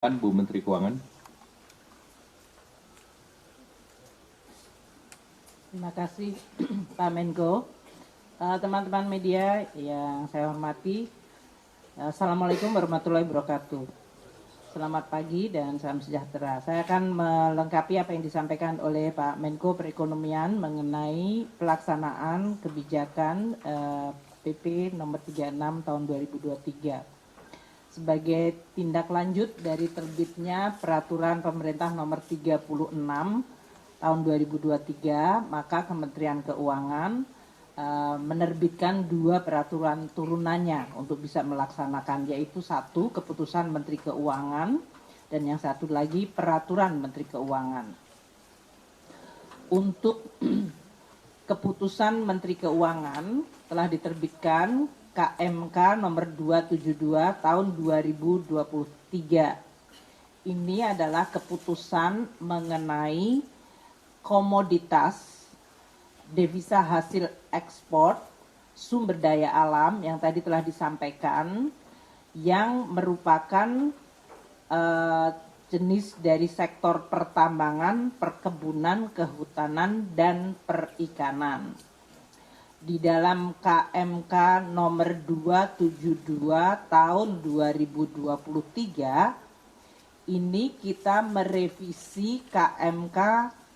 Bu Menteri Keuangan. Terima kasih Pak Menko. Teman-teman media yang saya hormati, Assalamualaikum warahmatullahi wabarakatuh. Selamat pagi dan salam sejahtera. Saya akan melengkapi apa yang disampaikan oleh Pak Menko Perekonomian mengenai pelaksanaan kebijakan PP nomor 36 tahun 2023. Sebagai tindak lanjut dari terbitnya peraturan pemerintah nomor 36 tahun 2023, maka Kementerian Keuangan menerbitkan dua peraturan turunannya untuk bisa melaksanakan, yaitu satu keputusan Menteri Keuangan dan yang satu lagi peraturan Menteri Keuangan. Untuk keputusan Menteri Keuangan telah diterbitkan KMK nomor 272 tahun 2023. Ini adalah keputusan mengenai komoditas devisa hasil ekspor sumber daya alam yang tadi telah disampaikan, yang merupakan jenis dari sektor pertambangan, perkebunan, kehutanan, dan perikanan. Di dalam KMK nomor 272 tahun 2023, ini kita merevisi KMK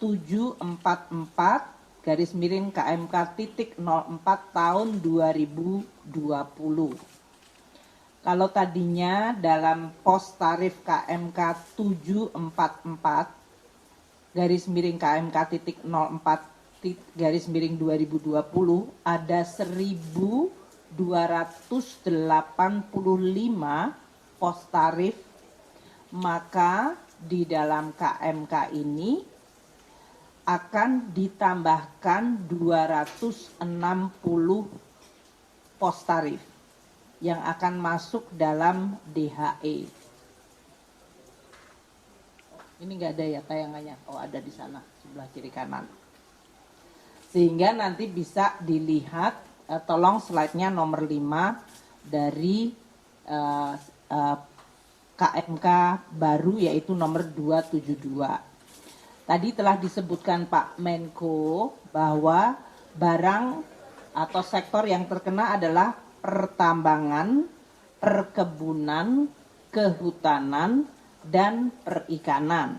744 garis miring KMK titik 04 tahun 2020. Kalau tadinya dalam pos tarif KMK 744 garis miring KMK titik 04 garis miring 2020 ada 1.285 pos tarif, maka di dalam KMK ini akan ditambahkan 260 pos tarif yang akan masuk dalam DHE. Ini nggak ada ya tayangannya? Oh, ada di sana sebelah kiri kanan. Sehingga nanti bisa dilihat, tolong slide-nya nomor 5 dari KMK baru, yaitu nomor 272. Tadi telah disebutkan Pak Menko bahwa barang atau sektor yang terkena adalah pertambangan, perkebunan, kehutanan, dan perikanan.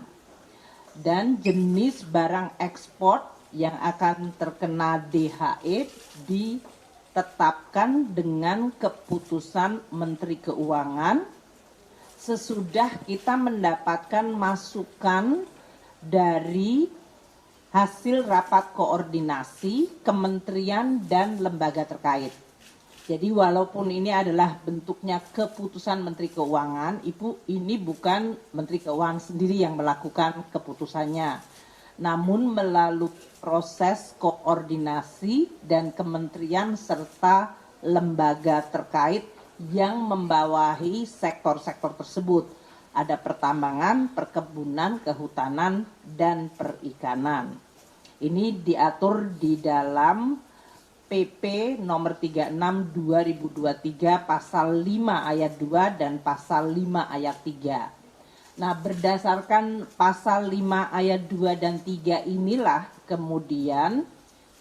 Dan jenis barang ekspor yang akan terkena DHE ditetapkan dengan keputusan Menteri Keuangan sesudah kita mendapatkan masukan dari hasil rapat koordinasi kementerian dan lembaga terkait. Jadi walaupun ini adalah bentuknya keputusan Menteri Keuangan, ini bukan Menteri Keuangan sendiri yang melakukan keputusannya, namun melalui proses koordinasi dan kementerian serta lembaga terkait yang membawahi sektor-sektor tersebut. Ada pertambangan, perkebunan, kehutanan, dan perikanan. Ini diatur di dalam PP nomor 36 2023 pasal 5 ayat 2 dan pasal 5 ayat 3. Nah, berdasarkan pasal 5 ayat 2 dan 3 inilah kemudian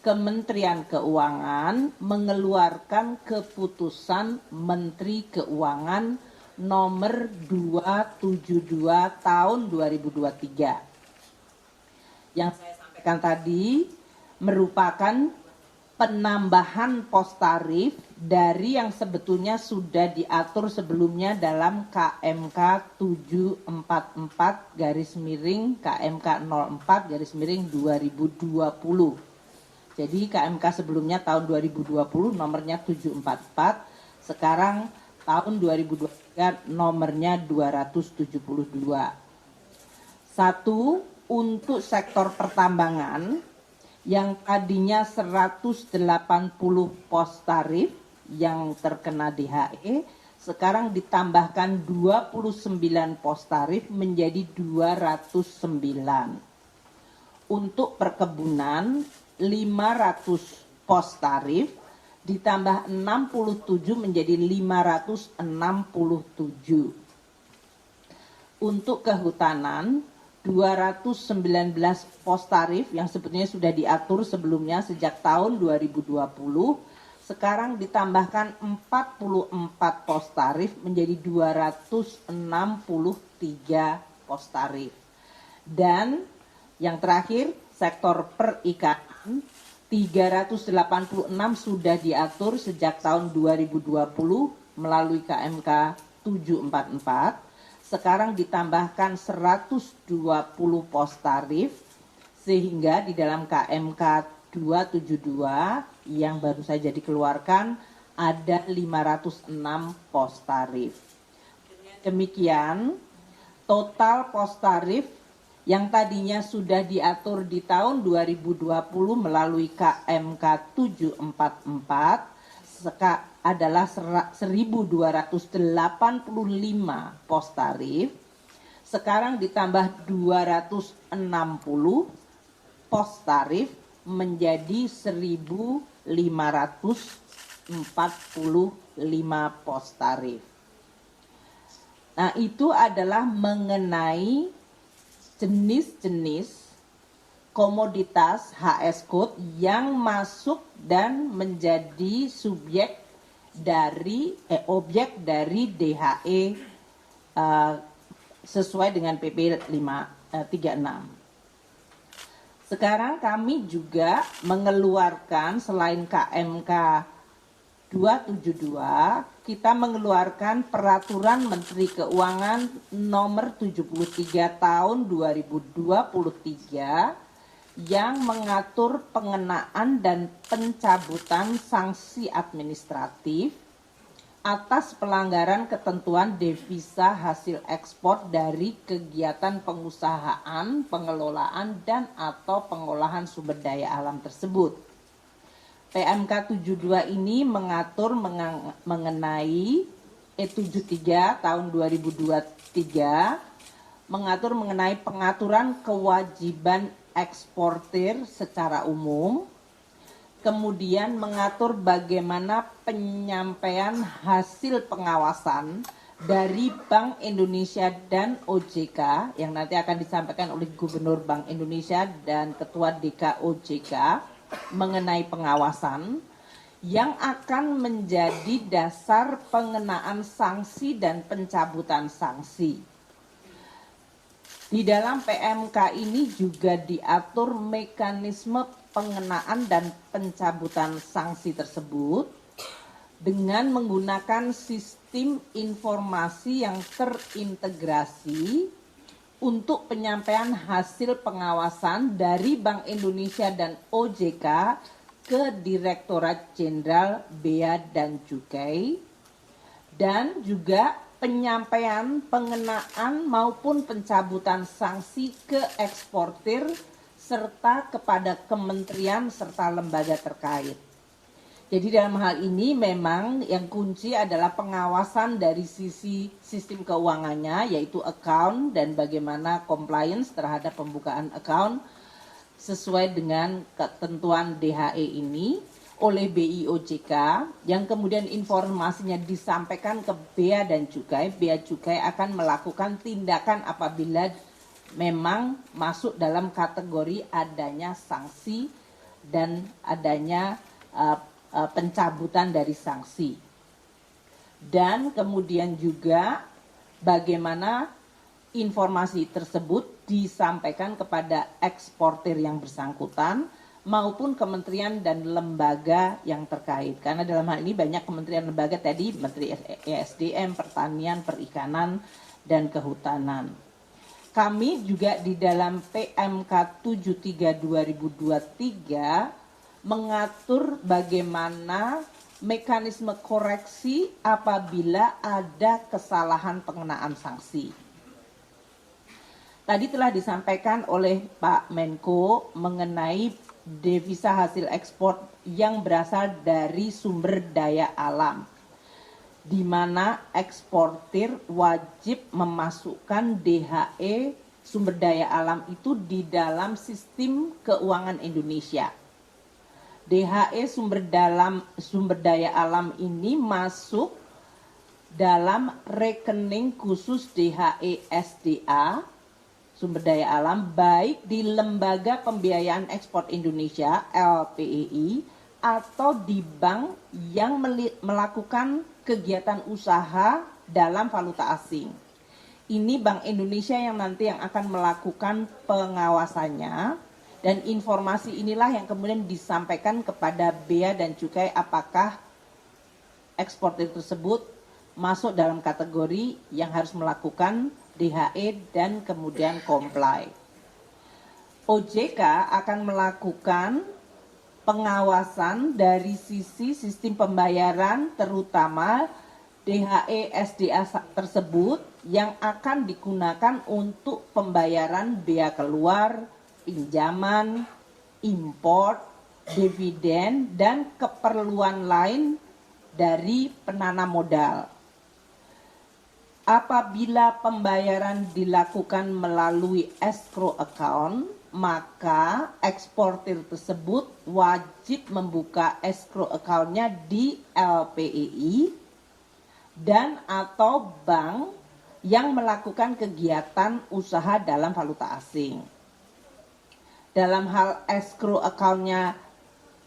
Kementerian Keuangan mengeluarkan keputusan Menteri Keuangan nomor 272 tahun 2023. Yang saya sampaikan tadi merupakan penambahan pos tarif dari yang sebetulnya sudah diatur sebelumnya dalam KMK 744 garis miring KMK 04 garis miring 2020. Jadi KMK sebelumnya tahun 2020 nomornya 744, sekarang tahun 2023 nomornya 272. Satu, untuk sektor pertambangan yang tadinya 180 pos tarif yang terkena DHE, sekarang ditambahkan 29 pos tarif menjadi 209. Untuk perkebunan 500 pos tarif ditambah 67 menjadi 567. untuk kehutanan 219 pos tarif yang sebetulnya sudah diatur sebelumnya sejak tahun 2020, sekarang ditambahkan 44 pos tarif menjadi 263 pos tarif. Dan yang terakhir, sektor perikanan 386 sudah diatur sejak tahun 2020 melalui KMK 744. Sekarang ditambahkan 120 pos tarif, sehingga di dalam KMK 272 yang baru saja dikeluarkan ada 506 pos tarif. Demikian, total pos tarif yang tadinya sudah diatur di tahun 2020 melalui KMK 744 adalah 1.285 pos tarif, sekarang ditambah 260 pos tarif menjadi 1.545 pos tarif. Nah, itu adalah mengenai jenis-jenis komoditas HS Code yang masuk dan menjadi subjek dari objek dari DHE sesuai dengan PP 36. Sekarang kami juga mengeluarkan selain KMK 272, kita mengeluarkan Peraturan Menteri Keuangan Nomor 73 Tahun 2023 yang mengatur pengenaan dan pencabutan sanksi administratif atas pelanggaran ketentuan devisa hasil ekspor dari kegiatan pengusahaan, pengelolaan, dan atau pengolahan sumber daya alam tersebut. PMK 72 ini mengatur mengenai 73 tahun 2023, mengatur mengenai pengaturan kewajiban eksportir secara umum, kemudian mengatur bagaimana penyampaian hasil pengawasan dari Bank Indonesia dan OJK yang nanti akan disampaikan oleh Gubernur Bank Indonesia dan Ketua DK OJK mengenai pengawasan yang akan menjadi dasar pengenaan sanksi dan pencabutan sanksi. Di dalam PMK ini juga diatur mekanisme pengenaan dan pencabutan sanksi tersebut dengan menggunakan sistem informasi yang terintegrasi untuk penyampaian hasil pengawasan dari Bank Indonesia dan OJK ke Direktorat Jenderal Bea dan Cukai, dan juga penyampaian pengenaan maupun pencabutan sanksi ke eksportir serta kepada kementerian serta lembaga terkait. Jadi dalam hal ini memang yang kunci adalah pengawasan dari sisi sistem keuangannya, yaitu account dan bagaimana compliance terhadap pembukaan account sesuai dengan ketentuan DHE ini oleh BIOJK, yang kemudian informasinya disampaikan ke Bea dan Cukai. Bea Cukai akan melakukan tindakan apabila memang masuk dalam kategori adanya sanksi dan adanya pencabutan dari sanksi. Dan kemudian juga bagaimana informasi tersebut disampaikan kepada eksportir yang bersangkutan maupun kementerian dan lembaga yang terkait. Karena dalam hal ini banyak kementerian lembaga tadi, Menteri ESDM, Pertanian, Perikanan, dan Kehutanan. Kami juga di dalam PMK 73 2023 mengatur bagaimana mekanisme koreksi apabila ada kesalahan pengenaan sanksi. Tadi telah disampaikan oleh Pak Menko mengenai devisa hasil ekspor yang berasal dari sumber daya alam, di mana eksportir wajib memasukkan DHE sumber daya alam itu di dalam sistem keuangan Indonesia. DHE sumber daya alam ini masuk dalam rekening khusus DHE SDA sumber daya alam baik di Lembaga Pembiayaan Ekspor Indonesia LPEI atau di bank yang melakukan kegiatan usaha dalam valuta asing. Ini Bank Indonesia yang nanti yang akan melakukan pengawasannya, dan informasi inilah yang kemudian disampaikan kepada Bea dan Cukai apakah eksportir tersebut masuk dalam kategori yang harus melakukan DHE dan kemudian comply. OJK akan melakukan pengawasan dari sisi sistem pembayaran terutama DHE SDA tersebut yang akan digunakan untuk pembayaran bea keluar, pinjaman, impor, dividen, dan keperluan lain dari penanam modal. Apabila pembayaran dilakukan melalui escrow account, maka eksportir tersebut wajib membuka escrow account-nya di LPEI dan atau bank yang melakukan kegiatan usaha dalam valuta asing. Dalam hal escrow account-nya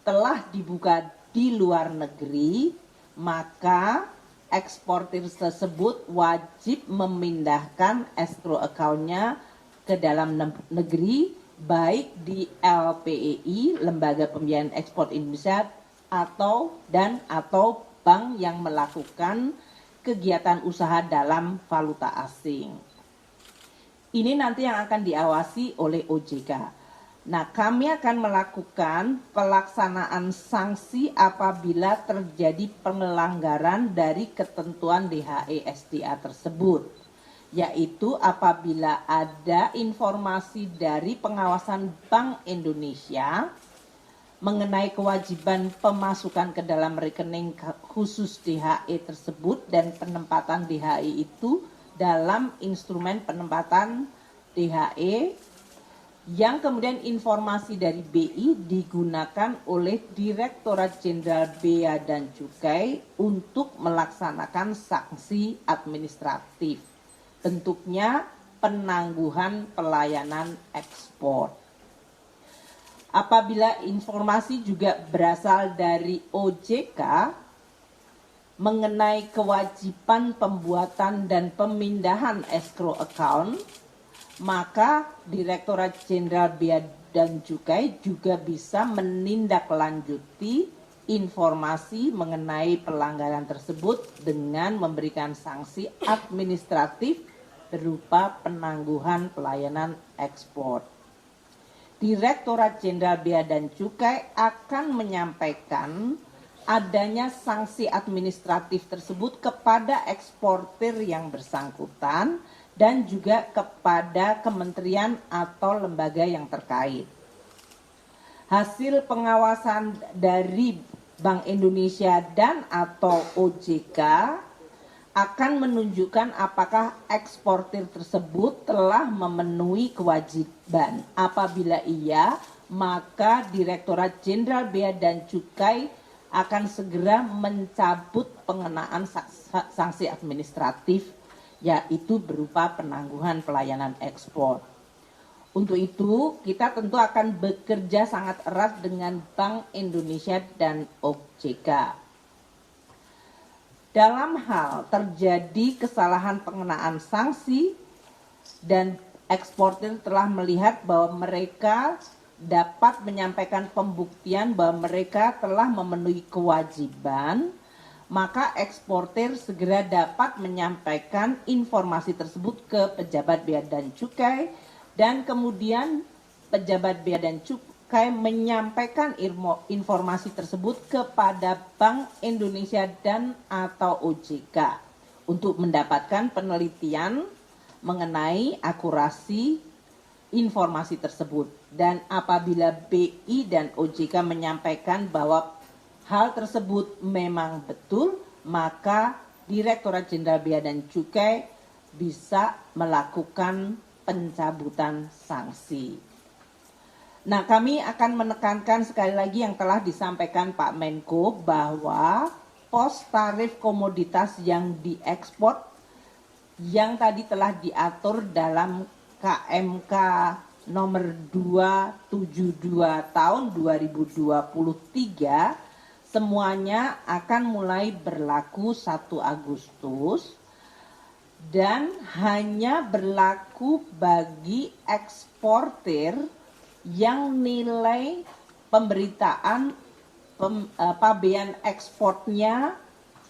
telah dibuka di luar negeri, maka eksportir tersebut wajib memindahkan escrow account-nya ke dalam negeri, baik di LPEI, Lembaga Pembiayaan Ekspor Indonesia, atau bank yang melakukan kegiatan usaha dalam valuta asing. Ini nanti yang akan diawasi oleh OJK. Nah, kami akan melakukan pelaksanaan sanksi apabila terjadi pelanggaran dari ketentuan DHE SDA tersebut, yaitu apabila ada informasi dari pengawasan Bank Indonesia mengenai kewajiban pemasukan ke dalam rekening khusus DHE tersebut dan penempatan DHE itu dalam instrumen penempatan DHE, yang kemudian informasi dari BI digunakan oleh Direktorat Jenderal Bea dan Cukai untuk melaksanakan sanksi administratif. Bentuknya penangguhan pelayanan ekspor. Apabila informasi juga berasal dari OJK mengenai kewajiban pembuatan dan pemindahan escrow account, maka Direktorat Jenderal Bea dan Cukai juga bisa menindaklanjuti informasi mengenai pelanggaran tersebut dengan memberikan sanksi administratif berupa penangguhan pelayanan ekspor. Direktorat Jenderal Bea dan Cukai akan menyampaikan adanya sanksi administratif tersebut kepada eksportir yang bersangkutan dan juga kepada kementerian atau lembaga yang terkait. Hasil pengawasan dari Bank Indonesia dan atau OJK akan menunjukkan apakah eksportir tersebut telah memenuhi kewajiban. Apabila iya, maka Direktorat Jenderal Bea dan Cukai akan segera mencabut pengenaan sanksi administratif, yaitu berupa penangguhan pelayanan ekspor. Untuk itu, kita tentu akan bekerja sangat erat dengan Bank Indonesia dan OJK. Dalam hal terjadi kesalahan pengenaan sanksi dan eksportir telah melihat bahwa mereka dapat menyampaikan pembuktian bahwa mereka telah memenuhi kewajiban, maka eksportir segera dapat menyampaikan informasi tersebut ke pejabat bea dan cukai, dan kemudian pejabat bea dan cukai menyampaikan informasi tersebut kepada Bank Indonesia dan atau OJK untuk mendapatkan penelitian mengenai akurasi informasi tersebut. Dan apabila BI dan OJK menyampaikan bahwa hal tersebut memang betul, maka Direktorat Jenderal Bea dan Cukai bisa melakukan pencabutan sanksi. Nah, kami akan menekankan sekali lagi yang telah disampaikan Pak Menko bahwa pos tarif komoditas yang diekspor yang tadi telah diatur dalam KMK nomor 272 tahun 2023 semuanya akan mulai berlaku 1 Agustus dan hanya berlaku bagi eksportir yang nilai pemberitaan pabean ekspornya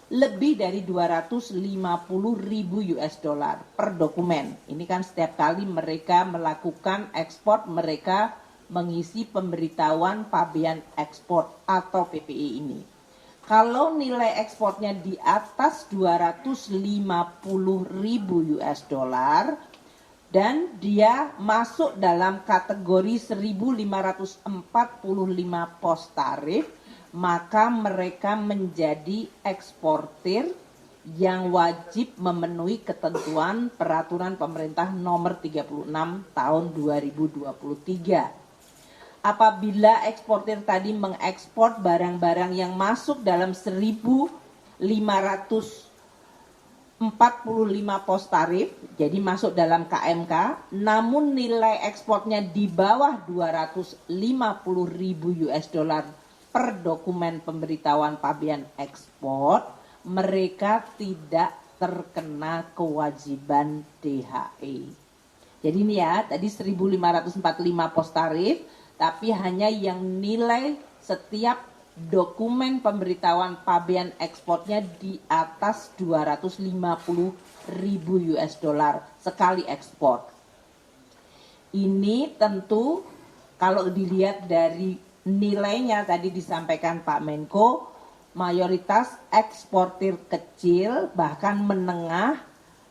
lebih dari 250.000 US dollar per dokumen. Ini kan setiap kali mereka melakukan ekspor, mereka mengisi pemberitahuan pabean ekspor atau PPE ini. Kalau nilai ekspornya di atas 250.000 US dollar dan dia masuk dalam kategori 1.545 pos tarif, maka mereka menjadi eksportir yang wajib memenuhi ketentuan peraturan pemerintah nomor 36 tahun 2023. Apabila eksportir tadi mengekspor barang-barang yang masuk dalam 1.545 pos tarif, jadi masuk dalam KMK, namun nilai ekspornya di bawah 250.000 US dollar per dokumen pemberitahuan pabean ekspor, mereka tidak terkena kewajiban DHE. Jadi ini ya, tadi 1.545 pos tarif, tapi hanya yang nilai setiap dokumen pemberitahuan pabean ekspornya di atas 250.000 US dollar sekali ekspor. Ini tentu kalau dilihat dari nilainya tadi disampaikan Pak Menko, mayoritas eksportir kecil bahkan menengah,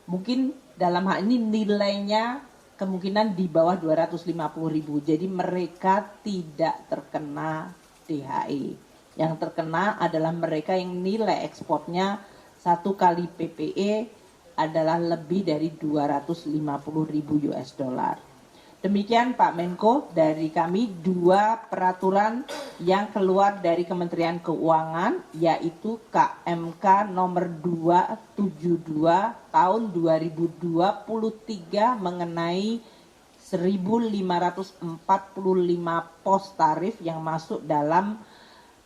mungkin dalam hal ini nilainya kemungkinan di bawah 250.000. Jadi mereka tidak terkena DHE. Yang terkena adalah mereka yang nilai ekspornya 1 kali PPE adalah lebih dari 250.000 US dollar. Demikian Pak Menko dari kami 2 peraturan yang keluar dari Kementerian Keuangan, yaitu KMK nomor 272 tahun 2023 mengenai 1.545 pos tarif yang masuk dalam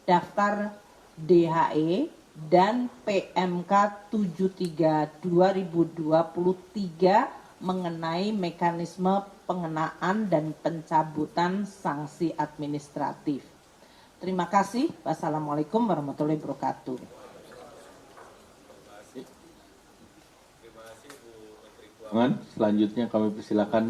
daftar DHE dan PMK 73 2023 mengenai mekanisme pengenaan dan pencabutan sanksi administratif. Terima kasih. Wassalamualaikum warahmatullahi wabarakatuh. Terima kasih Bu Menteri Keuangan. Selanjutnya kami persilakan